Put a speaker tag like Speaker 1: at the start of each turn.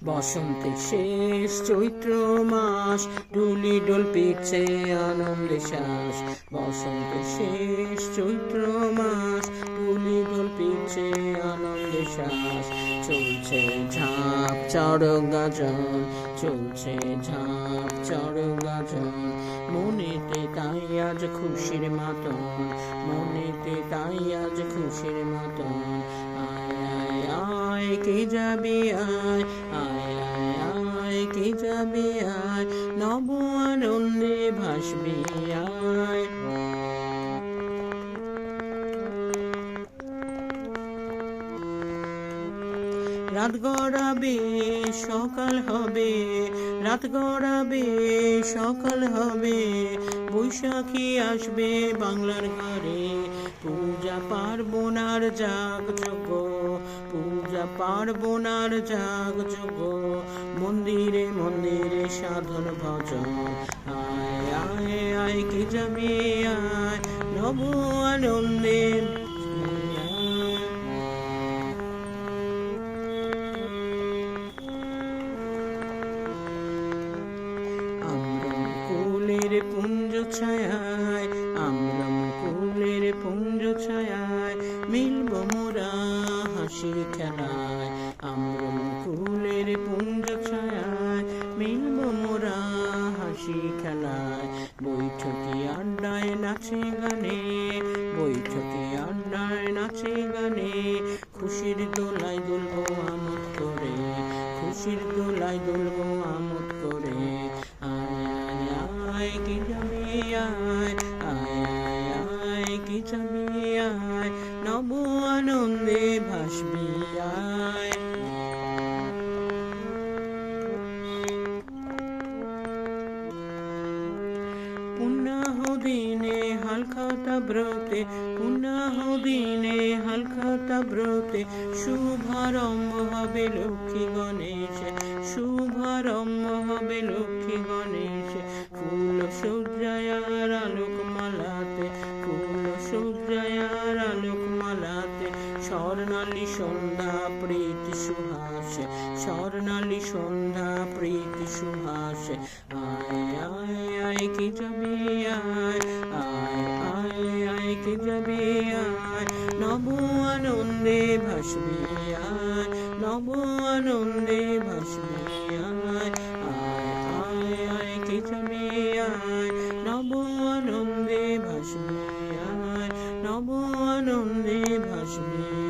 Speaker 1: বসন্তের শেষ চৈত্র মাস, ডুলি ডোল পিটছে আনন্দে শ্বাস। বসন্তের শেষ চৈত্র মাস, ডুলি ডোল পিটছে আনন্দে শ্বাস। চলছে ঝাঁপ চড়ক গাজন, চলছে ঝাঁপ চড়ক গাজন। মনেতে তাই আজ খুশির মাতন, মনেতে তাই আজ খুশির মাতন। আয় আয় আয় কে যাবি আয়, আয় আয় আয় কে যাবি আয়, নব আনন্দে ভাসবি আয়। রাত গড়াবে সকাল হবে, রাত গড়াবে সকাল হবে, বৈশাখী আসবে বাংলার ঘরে। পূজা পার্বণ আর যাগযজ্ঞ, পূজা পার্বণ আর যাগযজ্ঞ, মন্দিরে মন্দিরে সাধন ভজন। আয় আয় আয় কে যাবি আয়, নব আনন্দে কুলের পুঞ্জ ছায়ায়, আমরা কুলের পুঞ্জ ছায়ায়, মিলব মোরা হাসি খেলায়। আমরা কুলের পুঞ্জ ছায়ায়, মিলব মোরা হাসি খেলায়। বৈঠকি আড্ডায় নাচে গানে, বৈঠকি আড্ডায় নাচে গানে, খুশির দোলায় দুলবো আমোদ করে, খুশির দোলায় দুলবো আমোদ করে। আয় কি যাবি আয়, আয় আয় আয় কি যাবি আয়, নব আনন্দে ভাসবি আয়। পুণ্যাহ দিনে হালখাতা ব্রতে, পুণ্যাহ দিনে হালখাতা ব্রতে, শুভারম্ভ হবে লক্ষ্মী গণেশ, শুভারম্ভ হবে লক্ষ্মী গণেশ। ফুল সজ্জায়ার আলোক মালাতে, ফুল সজ্জায়ার আলোক মালাতে, স্বর্ণালী সন্ধ্যা প্রীতি সুহাসে, স্বর্ণালী সন্ধ্যা প্রীতি সুহাসে। আয় আয় আয় কি যাবি আয়, আয় আয় আয় কি যাবি আয়, নব আনন্দে ভাসবি আয়, নব আনন্দে ভাসবি আয়। আয় আয় আয় কি যাবি আয়, নব আনন্দে ভাসবি আয়, নব আনন্দে ভাসবি।